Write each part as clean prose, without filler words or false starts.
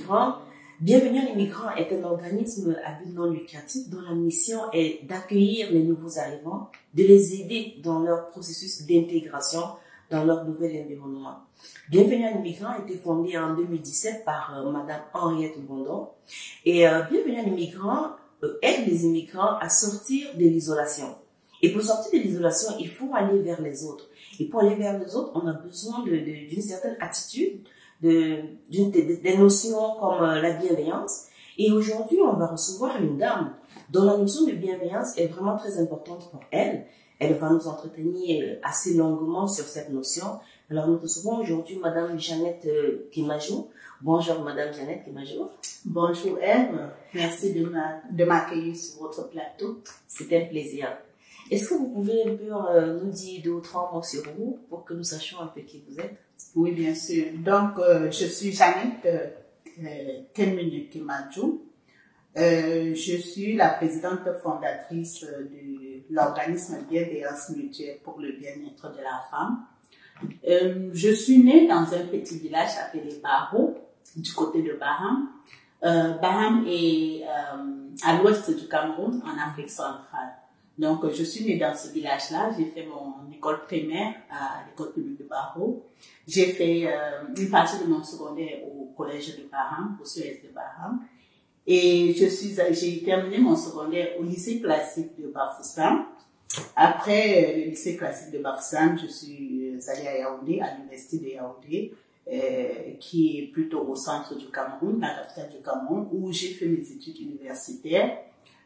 l'immigrant. Bienvenue à l'immigrant est un organisme à but non lucratif dont la mission est d'accueillir les nouveaux arrivants, de les aider dans leur processus d'intégration dans leur nouvel environnement. Bienvenue à l'immigrant a été fondé en 2017 par Madame Henriette Bondon. Et Bienvenue à l'immigrant aide les immigrants à sortir de l'isolation. Et pour sortir de l'isolation, il faut aller vers les autres. Et pour aller vers les autres, on a besoin d'une certaine attitude, des notions comme la bienveillance. Et aujourd'hui, on va recevoir une dame dont la notion de bienveillance est vraiment très importante pour elle. Elle va nous entretenir assez longuement sur cette notion. Alors, nous recevons aujourd'hui Madame Jeannette Kimajou. Bonjour Madame Jeannette Kimajou. Bonjour Eve, merci de m'accueillir sur votre plateau. C'est un plaisir. Est-ce que vous pouvez un peu nous dire 2 ou 3 mots sur vous pour que nous sachions un peu qui vous êtes? Oui, bien sûr. Donc, je suis Jeannette Kimajou. Je suis la présidente fondatrice de l'organisme Bienveillance Mutuelle pour le bien-être de la femme. Je suis née dans un petit village appelé Baro, du côté de Baham. Baham est à l'ouest du Cameroun, en Afrique centrale. Donc, je suis née dans ce village-là. J'ai fait mon école primaire à l'école publique de Baro. J'ai fait une partie de mon secondaire au collège de Baham, au CES de Baham. Et j'ai terminé mon secondaire au lycée classique de Bafoussam. Après le lycée classique de Bafoussam, je suis allée à Yaoundé, à l'université de Yaoundé, qui est plutôt au centre du Cameroun, la capitale du Cameroun, où j'ai fait mes études universitaires.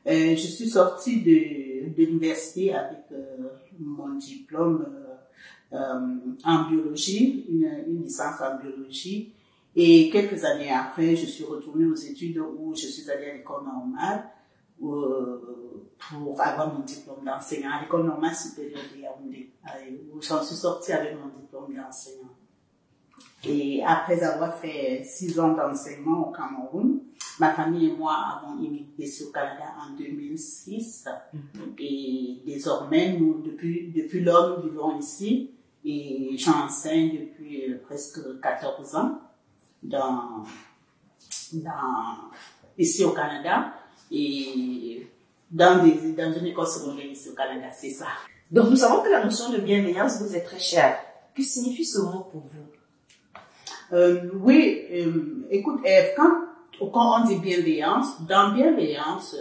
Je suis sortie de l'université avec mon diplôme en biologie, une licence en biologie. Et quelques années après, je suis retournée aux études où je suis allée à l'école normale pour avoir mon diplôme d'enseignant, à l'école normale supérieure de Yaoundé, où j'en suis sortie avec mon diplôme d'enseignant. Et après avoir fait 6 ans d'enseignement au Cameroun, ma famille et moi avons immigré au Canada en 2006. Et désormais, nous, depuis lors, nous vivons ici. Et j'enseigne depuis presque 14 ans ici au Canada et dans une école secondaire ici au Canada, c'est ça. Donc, nous savons que la notion de bienveillance vous est très chère. Que signifie ce mot pour vous? Oui, écoute, Eve, quand on dit bienveillance, dans bienveillance,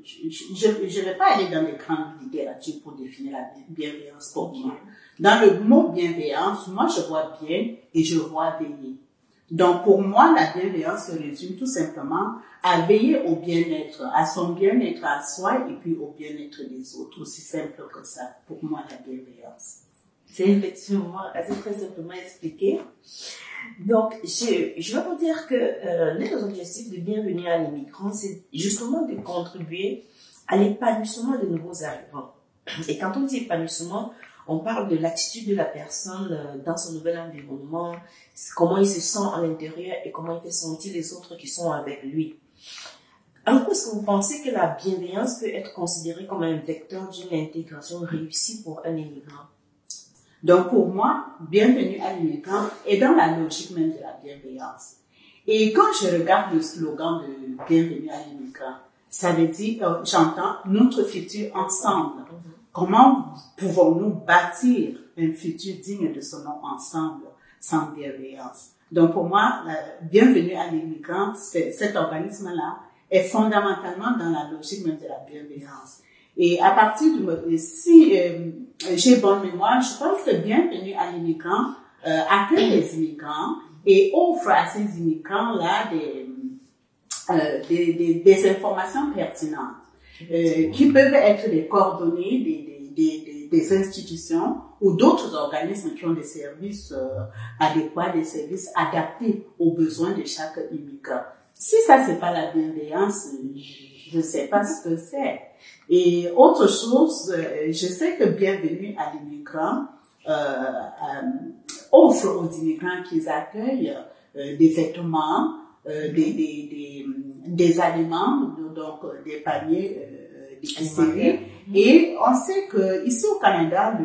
je ne vais pas aller dans les grandes littératures pour définir la bienveillance pour moi. Dans le mot bienveillance, moi je vois bien et je vois veiller. Donc pour moi, la bienveillance se résume tout simplement à veiller au bien-être, à son bien-être à soi et puis au bien-être des autres. Aussi simple que ça, pour moi, la bienveillance. C'est effectivement assez très simplement expliqué. Donc, je vais vous dire que l'un des objectifs de Bienvenue à l'immigrant, c'est justement de contribuer à l'épanouissement des nouveaux arrivants. Et quand on dit épanouissement, on parle de l'attitude de la personne dans son nouvel environnement, comment il se sent à l'intérieur et comment il fait sentir les autres qui sont avec lui. En quoi est-ce que vous pensez que la bienveillance peut être considérée comme un vecteur d'une intégration réussie pour un immigrant? Donc pour moi, Bienvenue à l'immigrant est dans la logique même de la bienveillance. Et quand je regarde le slogan de Bienvenue à l'immigrant, ça veut dire, j'entends notre futur ensemble. Comment pouvons-nous bâtir un futur digne de son nom ensemble, sans bienveillance? Donc pour moi, Bienvenue à l'immigrant, cet organisme-là est fondamentalement dans la logique même de la bienveillance. Et à partir si j'ai bonne mémoire, je pense que Bienvenue à l'immigrant accueille les immigrants et offre à ces immigrants-là des informations pertinentes qui peuvent être les coordonnées des institutions ou d'autres organismes qui ont des services adéquats, des services adaptés aux besoins de chaque immigrant. Si ça, c'est pas la bienveillance, je ne sais pas ce que c'est. Et autre chose, je sais que Bienvenue à l'immigrant offre aux immigrants qu'ils accueillent des vêtements, des aliments, donc des paniers d'épicerie. Et on sait que ici au Canada,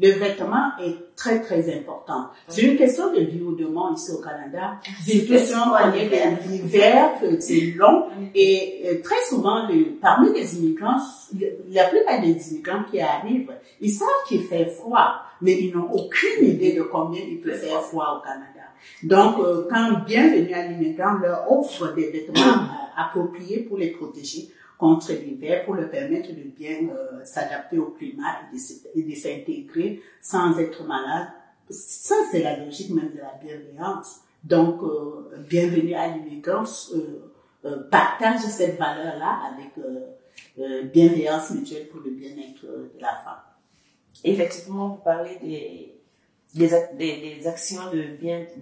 le vêtement est très, très important. C'est une question de vie ou de mort ici au Canada. Surtout si on connaît l'hiver, c'est long. Et très souvent, parmi les immigrants, la plupart des immigrants qui arrivent, ils savent qu'il fait froid, mais ils n'ont aucune idée de combien il peut faire froid au Canada. Donc, quand Bienvenue à l'immigrant leur offre des vêtements appropriés pour les protéger contre l'hiver, pour leur permettre de bien s'adapter au climat et de s'intégrer sans être malade. Ça, c'est la logique même de la bienveillance. Donc, Bienvenue à l'immigrant partage cette valeur-là avec bienveillance mutuelle pour le bien-être de la femme. Effectivement, vous parlez des actions de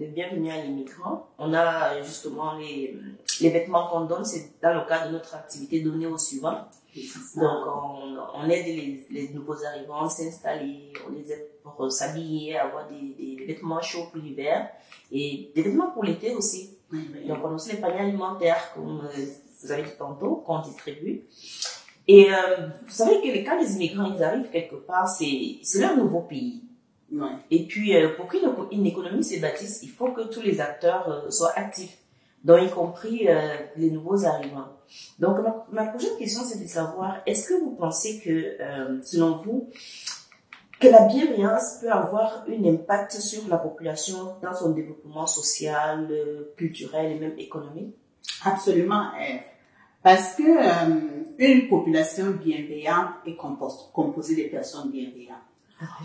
bienvenue à l'immigrant. On a justement les vêtements qu'on donne, c'est dans le cadre de notre activité donnée au suivant. Donc, on aide les nouveaux arrivants à s'installer, on les aide pour s'habiller, avoir des vêtements chauds pour l'hiver et des vêtements pour l'été aussi. Donc, on a aussi les paniers alimentaires, comme vous avez dit tantôt, qu'on distribue. Et vous savez que quand les immigrants ils arrivent quelque part, c'est leur nouveau pays. Ouais. Et puis, pour qu'une économie se bâtisse, il faut que tous les acteurs soient actifs, donc y compris les nouveaux arrivants. Donc, ma prochaine question, c'est de savoir, est-ce que vous pensez que, selon vous, que la bienveillance peut avoir un impact sur la population dans son développement social, culturel et même économique? Absolument, parce que une population bienveillante est composée de personnes bienveillantes.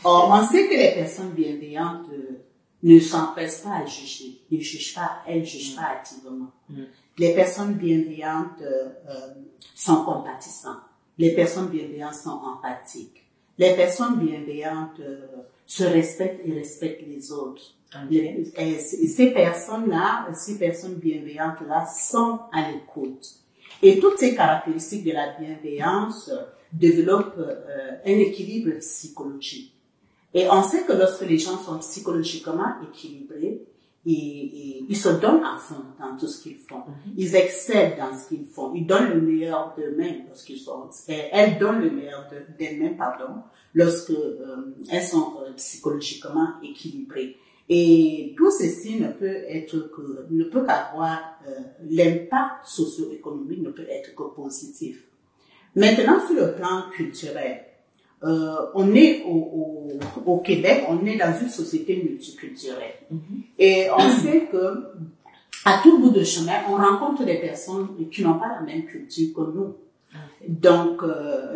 Or, on sait que les personnes bienveillantes ne s'empressent pas à juger, elles jugent pas activement. Les personnes bienveillantes sont compatissantes, les personnes bienveillantes sont empathiques, les personnes bienveillantes se respectent et respectent les autres. Ces personnes bienveillantes-là sont à l'écoute. Et toutes ces caractéristiques de la bienveillance développent un équilibre psychologique. Et on sait que lorsque les gens sont psychologiquement équilibrés, ils se donnent à fond dans tout ce qu'ils font. Ils excellent dans ce qu'ils font. Ils donnent le meilleur d'eux-mêmes lorsqu'ils sont, elles donnent le meilleur d'elles-mêmes, lorsque elles sont psychologiquement équilibrées. Et tout ceci ne peut qu'avoir l'impact socio-économique ne peut être que positif. Maintenant, sur le plan culturel, on est au Québec, on est dans une société multiculturelle. Et on sait que à tout bout de chemin, on rencontre des personnes qui n'ont pas la même culture que nous. Donc,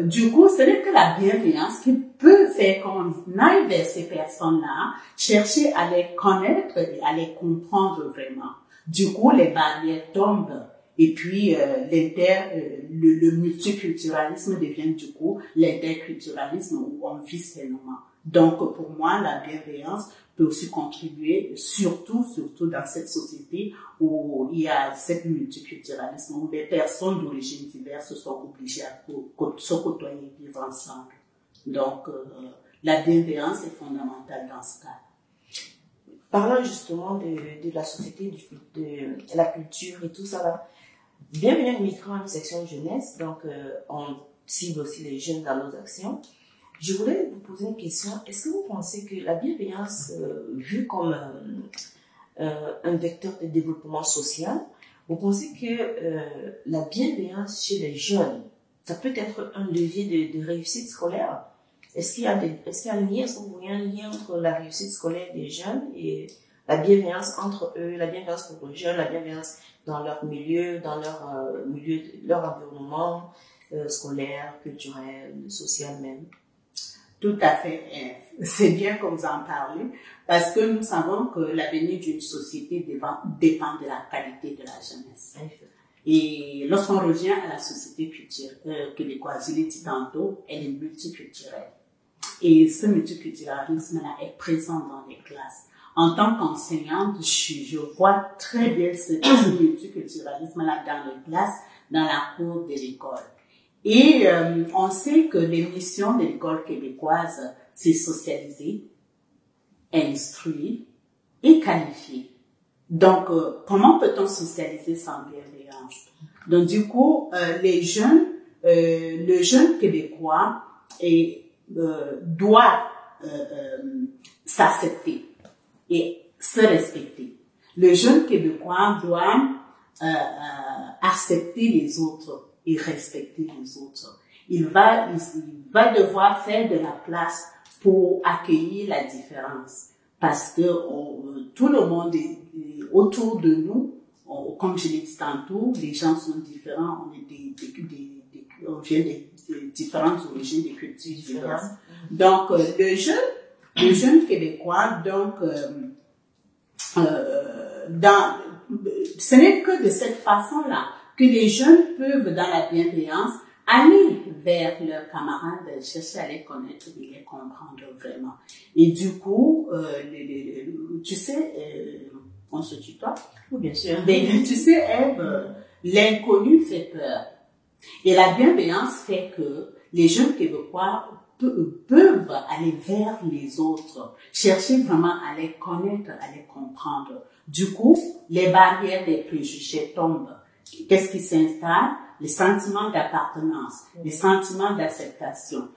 du coup, ce n'est que la bienveillance qui peut faire qu'on aille vers ces personnes-là, chercher à les connaître et à les comprendre vraiment. Du coup, les barrières tombent. Et puis, le multiculturalisme devient du coup l'interculturalisme où on vit seulement. Donc, pour moi, la bienveillance peut aussi contribuer, surtout dans cette société où il y a cette multiculturalisme, où les personnes d'origine diverse sont obligées à se côtoyer et vivre ensemble. Donc, la bienveillance est fondamentale dans ce cas. Parlant justement de la société, de la culture et tout ça là, Bienvenue à l'immigrant, une section jeunesse, donc on cible aussi les jeunes dans nos actions. Je voulais vous poser une question. Est-ce que vous pensez que la bienveillance, vue comme un vecteur de développement social, vous pensez que la bienveillance chez les jeunes, ça peut être un levier de réussite scolaire? Est-ce qu'il y a un lien, est-ce que vous voyez un lien entre la réussite scolaire des jeunes et la bienveillance entre eux, la bienveillance pour les jeunes, la bienveillance dans leur milieu, dans leur environnement scolaire, culturel, social même? Tout à fait. C'est bien que vous en parlez, parce que nous savons que l'avenir d'une société dépend de la qualité de la jeunesse. Et lorsqu'on revient à la société québécoise, je l'ai dit tantôt, elle est multiculturelle. Et ce multiculturalisme-là est présent dans les classes. En tant qu'enseignante, je vois très bien ce multiculturalisme-là dans les classes, dans la cour de l'école. Et on sait que les missions de l'école québécoise, c'est socialiser, instruire et qualifier. Donc, comment peut-on socialiser sans bienveillance? Donc, du coup, le jeune québécois doit s'accepter et se respecter. Le jeune Québécois doit accepter les autres et respecter les autres. Il va devoir faire de la place pour accueillir la différence. Parce que tout le monde est autour de nous, comme je l'ai dit tantôt, les gens sont différents, on vient de différentes origines, des cultures diverses. Donc, le jeune Québécois, donc, ce n'est que de cette façon-là que les jeunes peuvent, dans la bienveillance, aller vers leurs camarades, chercher à les connaître et les comprendre vraiment. Et du coup, tu sais, on se tutoie? Oui, bien sûr. Mais, tu sais, Ève, l'inconnu fait peur. Et la bienveillance fait que les jeunes Québécois peuvent aller vers les autres, chercher vraiment à les connaître, à les comprendre. Du coup, les barrières des préjugés tombent. Qu'est-ce qui s'installe? Les sentiments d'appartenance, les sentiments d'acceptation.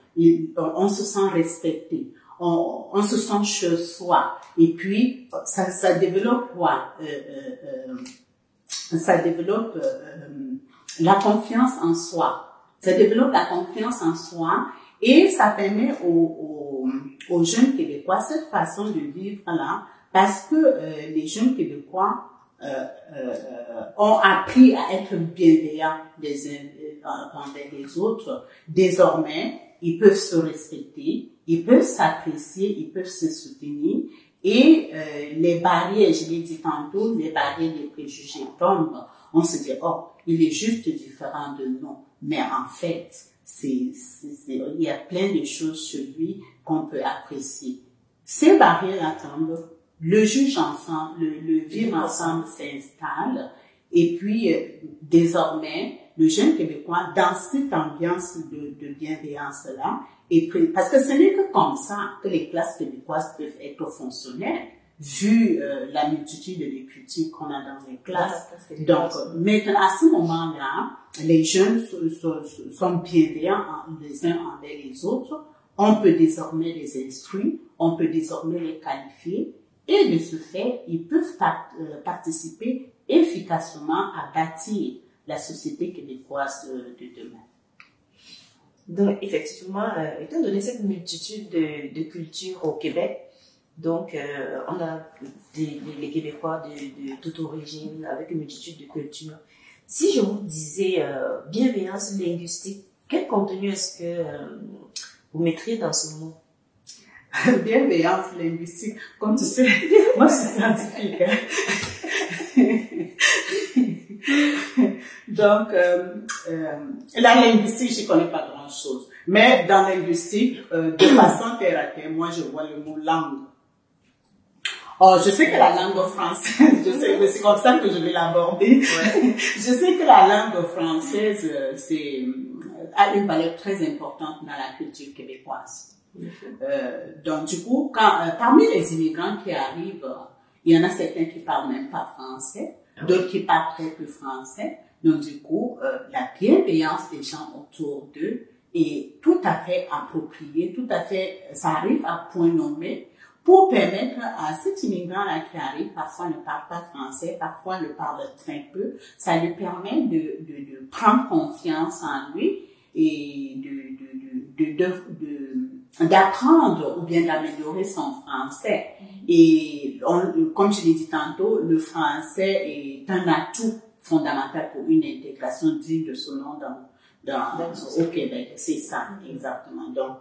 On se sent respecté, on se sent chez soi. Et puis, ça développe quoi? Ça développe la confiance en soi. Ça développe la confiance en soi et ça permet aux jeunes Québécois cette façon de vivre là, parce que les jeunes Québécois ont appris à être bienveillants les uns envers les autres. Désormais, ils peuvent se respecter, ils peuvent s'apprécier, ils peuvent se soutenir et les barrières, je l'ai dit tantôt, les barrières des préjugés tombent. On se dit, oh, il est juste différent de nous. Mais en fait, il y a plein de choses sur lui qu'on peut apprécier. Ces barrières tombent. Le juge ensemble, le vivre ensemble s'installe et puis désormais le jeune Québécois dans cette ambiance de bienveillance là parce que ce n'est que comme ça que les classes québécoises peuvent être fonctionnelles vu la multitude de cultures qu'on a dans les classes. Donc maintenant à ce moment-là, les jeunes sont bienveillants les uns envers les autres. On peut désormais les instruire, on peut désormais les qualifier. Et de ce fait, ils peuvent participer efficacement à bâtir la société québécoise de demain. Donc, effectivement, étant donné cette multitude de cultures au Québec, donc on a les Québécois de toute origine, avec une multitude de cultures. Si je vous disais bienveillance linguistique, quel contenu est-ce que vous mettriez dans ce mot? Bienveillance linguistique, comme tu sais, moi je suis scientifique. Donc, la linguistique, je connais pas grand-chose. Mais dans la linguistique, de façon terre à terre, moi je vois le mot langue. Oh, je sais que la langue française, c'est comme ça que je vais l'aborder. Ouais. Je sais que la langue française, a une valeur très importante dans la culture québécoise. Donc du coup, parmi les immigrants qui arrivent, il y en a certains qui parlent même pas français, d'autres qui parlent très peu français. Donc du coup, la bienveillance des gens autour d'eux est tout à fait appropriée, tout à fait, ça arrive à point nommé pour permettre à cet immigrant-là qui arrive, parfois ne parle pas français, parfois ne parle très peu, ça lui permet de prendre confiance en lui et d'apprendre ou bien d'améliorer son français. Et comme je l'ai dit tantôt, le français est un atout fondamental pour une intégration digne de ce nom au Québec. C'est ça, exactement. Donc,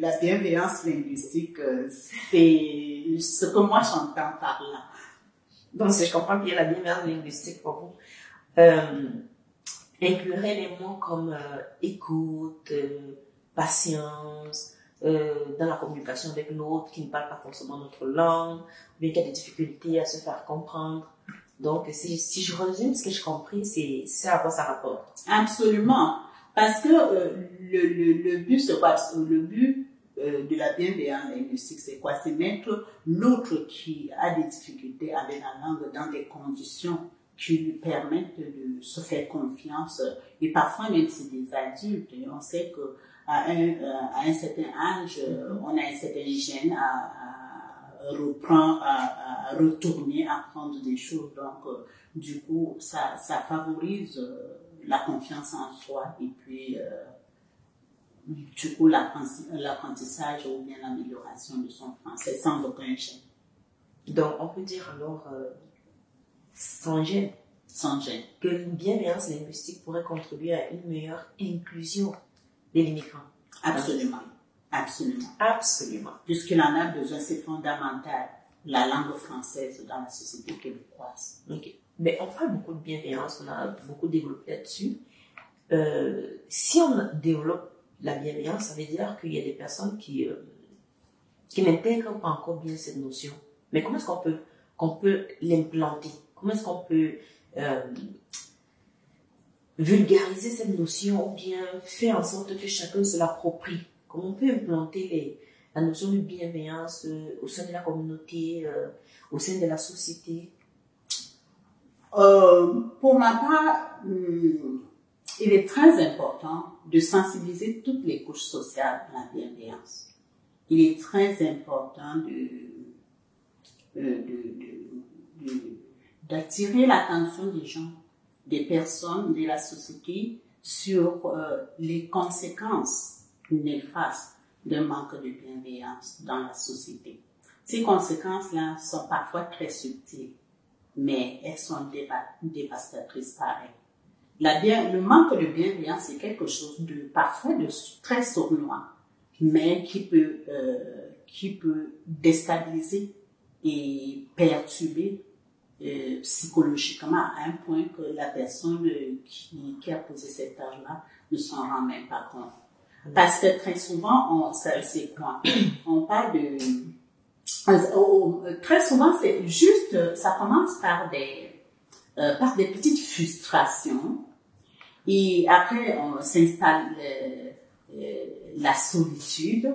la bienveillance linguistique, c'est ce que moi j'entends par là. Donc, si je comprends bien, la bienveillance linguistique pour vous inclurait les mots comme écoute, patience, dans la communication avec l'autre qui ne parle pas forcément notre langue, ou bien qui a des difficultés à se faire comprendre. Donc, si je résume ce que j'ai compris, c'est à quoi ça rapporte. Absolument. Parce que le but, c'est quoi? Le but de la bienveillance linguistique, c'est quoi? C'est mettre l'autre qui a des difficultés avec la langue dans des conditions qui lui permettent de se faire confiance. Et parfois, même si c'est des adultes, on sait que à un certain âge, on a un certain gène à reprendre, à retourner, à apprendre des choses. Donc, du coup, ça favorise la confiance en soi et puis, du coup, l'apprentissage ou bien l'amélioration de son français sans aucun gêne. Donc, on peut dire alors, sans gêne, que une bienveillance linguistique pourrait contribuer à une meilleure inclusion des immigrants. Absolument. Absolument. Absolument. Puisqu'il en a besoin, c'est fondamental, la langue française dans la société québécoise. Ok. Mais on parle beaucoup de bienveillance, on a beaucoup développé là-dessus. Si on développe la bienveillance, ça veut dire qu'il y a des personnes qui n'intègrent pas encore bien cette notion. Mais comment est-ce qu'on peut l'implanter? Comment est-ce qu'on peut vulgariser cette notion ou bien faire en sorte que chacun se l'approprie? Comment on peut implanter la notion de bienveillance au sein de la communauté, au sein de la société? Pour ma part, il est très important de sensibiliser toutes les couches sociales à la bienveillance. Il est très important d'attirer l'attention des gens, des personnes, de la société sur les conséquences néfastes d'un manque de bienveillance dans la société. Ces conséquences-là sont parfois très subtiles, mais elles sont dévastatrices pareil. Le manque de bienveillance, c'est quelque chose parfois de très sournois, mais qui peut déstabiliser et perturber psychologiquement à un point que la personne qui a posé cet âge-là ne s'en rend même pas compte. Parce que très souvent, c'est quoi? On parle de... Très souvent, c'est juste, ça commence par des petites frustrations et après, on s'installe la solitude.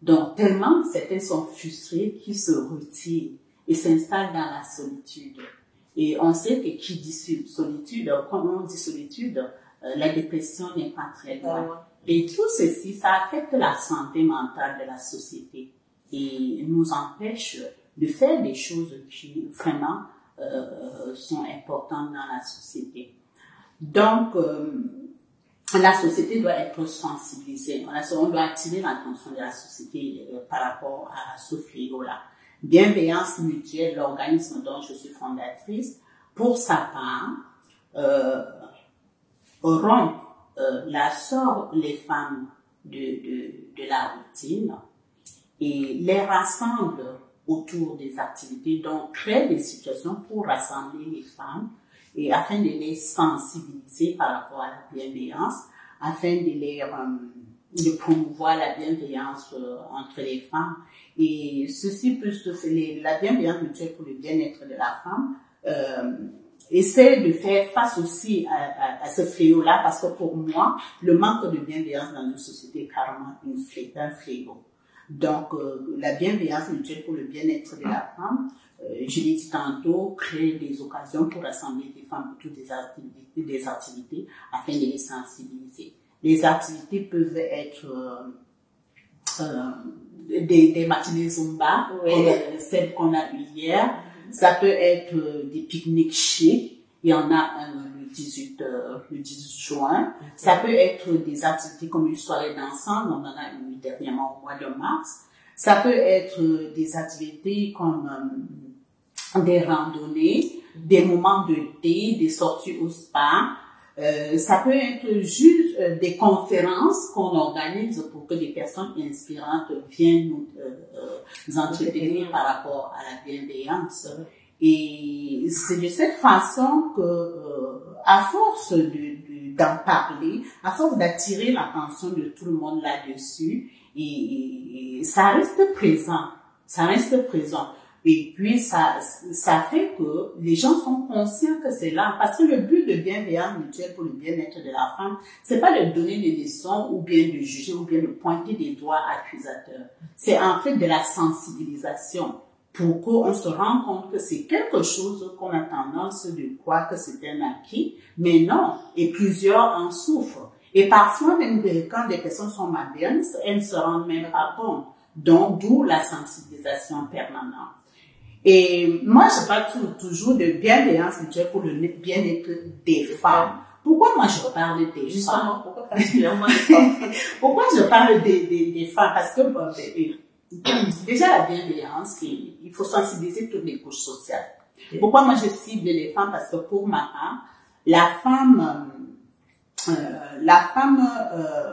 Donc, tellement certains sont frustrés qu'ils se retirent et s'installent dans la solitude. Et on sait que qui dit solitude, quand on dit solitude, la dépression n'est pas très loin. Et tout ceci, ça affecte la santé mentale de la société et nous empêche de faire des choses qui vraiment sont importantes dans la société. Donc, la société doit être sensibilisée. On doit attirer l'attention de la société par rapport à ce fléau-là. Bienveillance mutuelle, l'organisme dont je suis fondatrice, pour sa part, rompt sort les femmes de la routine et les rassemble autour des activités, donc crée des situations pour rassembler les femmes et afin de les sensibiliser par rapport à la bienveillance, afin de promouvoir la bienveillance entre les femmes. Et ceci peut se faire, la bienveillance mutuelle pour le bien-être de la femme, essaie de faire face aussi à ce fléau-là, parce que pour moi, le manque de bienveillance dans une société est carrément un fléau. Donc, la bienveillance mutuelle pour le bien-être de la femme, je l'ai dit tantôt, créer des occasions pour rassembler des femmes autour des activités afin de les sensibiliser. Les activités peuvent être des matinées Zumba, oui, comme celle qu'on a eue hier. Ça peut être des pique-niques chics. Il y en a le 18 juin. Okay. Ça peut être des activités comme une soirée d'ensemble. On en a eu dernièrement au mois de mars. Ça peut être des activités comme des randonnées, des moments de thé, des sorties au spa. Ça peut être juste des conférences qu'on organise pour que des personnes inspirantes viennent nous entretenir par rapport à la bienveillance. Et c'est de cette façon que, à force d'en parler, à force d'attirer l'attention de tout le monde là-dessus, et ça reste présent. Ça reste présent. Et puis, ça fait que les gens sont conscients que c'est là. Parce que le but de bienveillance mutuelle pour le bien-être de la femme, c'est pas de donner des leçons ou bien de juger ou bien de pointer des doigts accusateurs. C'est en fait de la sensibilisation pour qu'on se rende compte que c'est quelque chose qu'on a tendance de croire que c'est un acquis. Mais non. Et plusieurs en souffrent. Et parfois, même quand des personnes sont malveillantes, elles ne se rendent même pas compte. Donc, d'où la sensibilisation permanente. Et moi, je parle toujours de bienveillance mutuelle pour le bien-être des femmes. Pourquoi moi je parle des femmes? Pourquoi particulièrement des femmes? Pourquoi je parle des femmes? Parce que bon, déjà la bienveillance, il faut sensibiliser toutes les couches sociales. Pourquoi moi je cible les femmes? Parce que pour ma part, la femme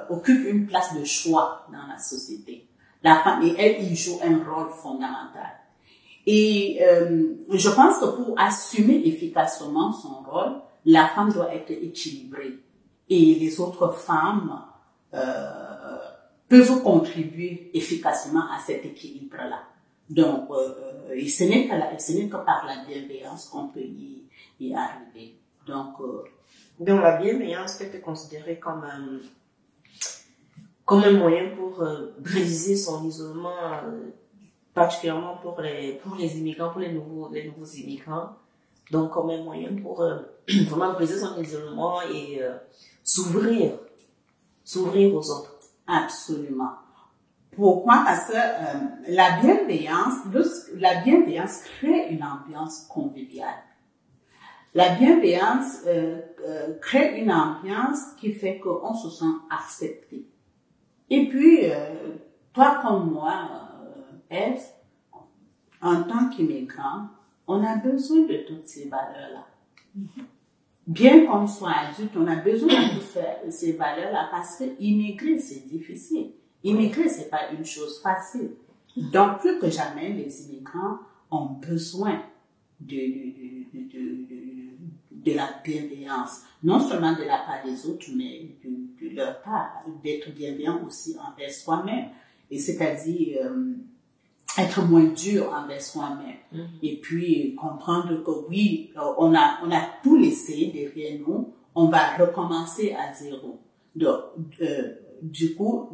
occupe une place de choix dans la société. La femme, et elle y joue un rôle fondamental. Et je pense que pour assumer efficacement son rôle, la femme doit être équilibrée. Et les autres femmes peuvent contribuer efficacement à cet équilibre-là. Donc, et ce n'est que par la bienveillance qu'on peut y arriver. Donc la bienveillance peut être considérée comme un moyen pour briser son isolement, particulièrement pour les immigrants, pour les nouveaux immigrants. Donc, comme un moyen pour vraiment briser son isolement et s'ouvrir aux autres. Absolument. Pourquoi? Parce que la bienveillance crée une ambiance conviviale. La bienveillance crée une ambiance qui fait qu'on se sent accepté. Et puis, toi comme moi, Eve, en tant qu'immigrant, on a besoin de toutes ces valeurs-là. Bien qu'on soit adulte, on a besoin de toutes ces valeurs-là parce que immigrer, c'est difficile. Immigrer, c'est pas une chose facile. Donc, plus que jamais, les immigrants ont besoin de la bienveillance. Non seulement de la part des autres, mais de leur part, d'être bienveillant aussi envers soi-même. Et c'est-à-dire, être moins dur envers soi-même. Et puis, comprendre que oui, on a tout laissé derrière nous, on va recommencer à zéro. Donc, du coup,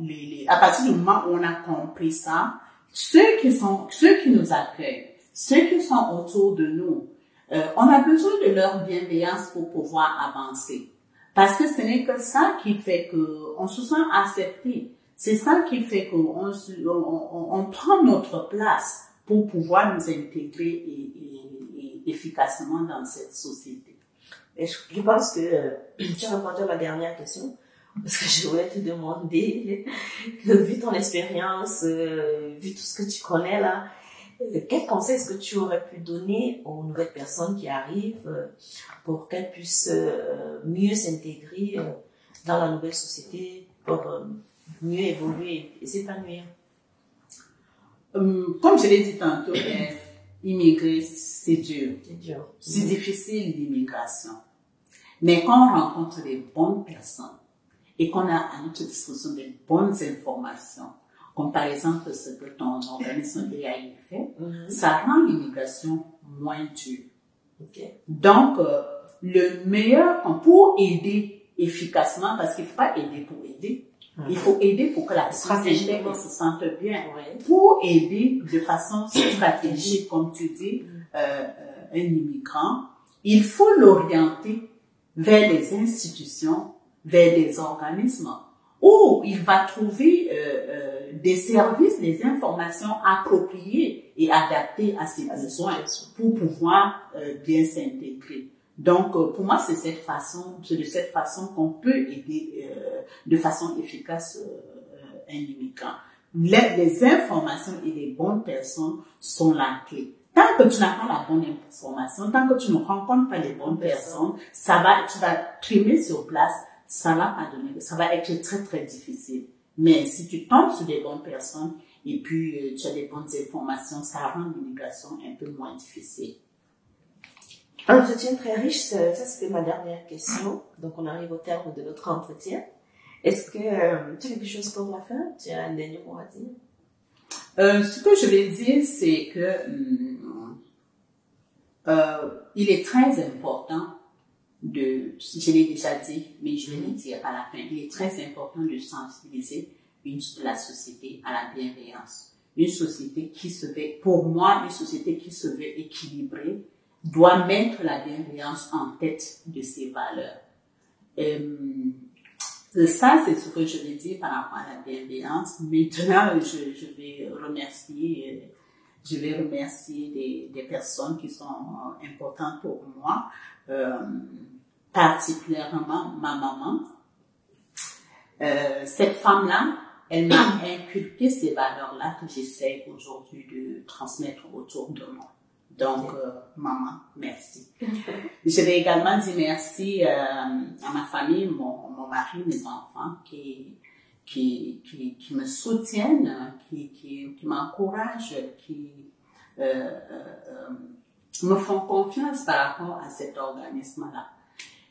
à partir du moment où on a compris ça, ceux qui nous accueillent, ceux qui sont autour de nous, on a besoin de leur bienveillance pour pouvoir avancer. Parce que ce n'est que ça qui fait qu'on se sent accepté. C'est ça qui fait qu'on prend notre place pour pouvoir nous intégrer et efficacement dans cette société. Et je pense que tu as répondu à ma dernière question, parce que je voulais te demander, vu ton expérience, vu tout ce que tu connais là, quel conseil est-ce que tu aurais pu donner aux nouvelles personnes qui arrivent pour qu'elles puissent mieux s'intégrer dans la nouvelle société, pour mieux évoluer et s'épanouir? Comme je l'ai dit tantôt, immigrer, c'est dur. C'est dur. C'est difficile l'immigration. Mais quand on rencontre les bonnes personnes et qu'on a à notre disposition des bonnes informations, comme par exemple ce que ton organisme BAI fait, ça rend l'immigration moins dure. Donc, le meilleur, pour aider efficacement, parce qu'il ne faut pas aider pour aider, il faut aider pour que la personne se sente bien. Pour aider de façon stratégique, comme tu dis, un immigrant, il faut l'orienter vers les institutions, vers des organismes où il va trouver des services, des informations appropriées et adaptées à ses besoins pour pouvoir bien s'intégrer. Donc, pour moi, c'est de cette façon qu'on peut aider de façon efficace un immigrant. Les informations et les bonnes personnes sont la clé. Tant que tu n'as pas la bonne information, tant que tu ne rencontres pas les bonnes personnes, tu vas trimer sur place, ça va être très très difficile. Mais si tu tombes sur des bonnes personnes et puis tu as des bonnes informations, ça rend l'immigration un peu moins difficile. Un entretien très riche, ça c'était ma dernière question. Donc on arrive au terme de notre entretien. Est-ce que tu as quelque chose pour la fin? Tu as un dernier mot à dire? Ce que je vais dire, c'est que il est très important je l'ai déjà dit, mais je vais le dire à la fin, il est très important de sensibiliser la société à la bienveillance. Une société qui se veut, pour moi, une société qui se veut équilibrée doit mettre la bienveillance en tête de ses valeurs. Ça, c'est ce que je vais dire par rapport à la bienveillance. Maintenant, je vais remercier des personnes qui sont importantes pour moi, particulièrement ma maman. Cette femme-là, elle m'a inculqué ces valeurs-là que j'essaie aujourd'hui de transmettre autour de moi. Donc, maman, merci. Je vais également dire merci à ma famille, mon mari, mes enfants qui me soutiennent, qui m'encouragent, qui me font confiance par rapport à cet organisme-là.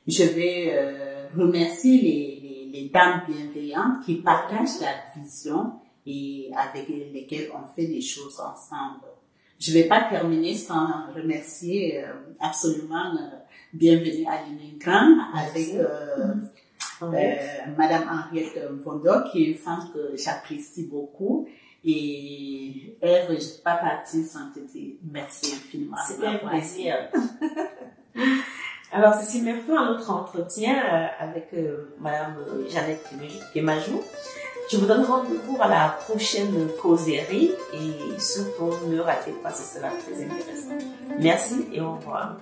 Je vais remercier les dames bienveillantes qui partagent la vision et avec lesquelles on fait des choses ensemble. Je vais pas terminer sans remercier absolument Bienvenue à l'immigrant avec Madame Henriette Mvondo, qui est une femme que j'apprécie beaucoup. Et Ève, je ne suis pas partie sans te dire merci infiniment. C'était un plaisir. Alors, ceci met fin à notre entretien avec Madame Jeannette Kemajou. Je vous donne rendez-vous à la prochaine causerie et surtout ne ratez pas, ce sera très intéressant. Merci et au revoir.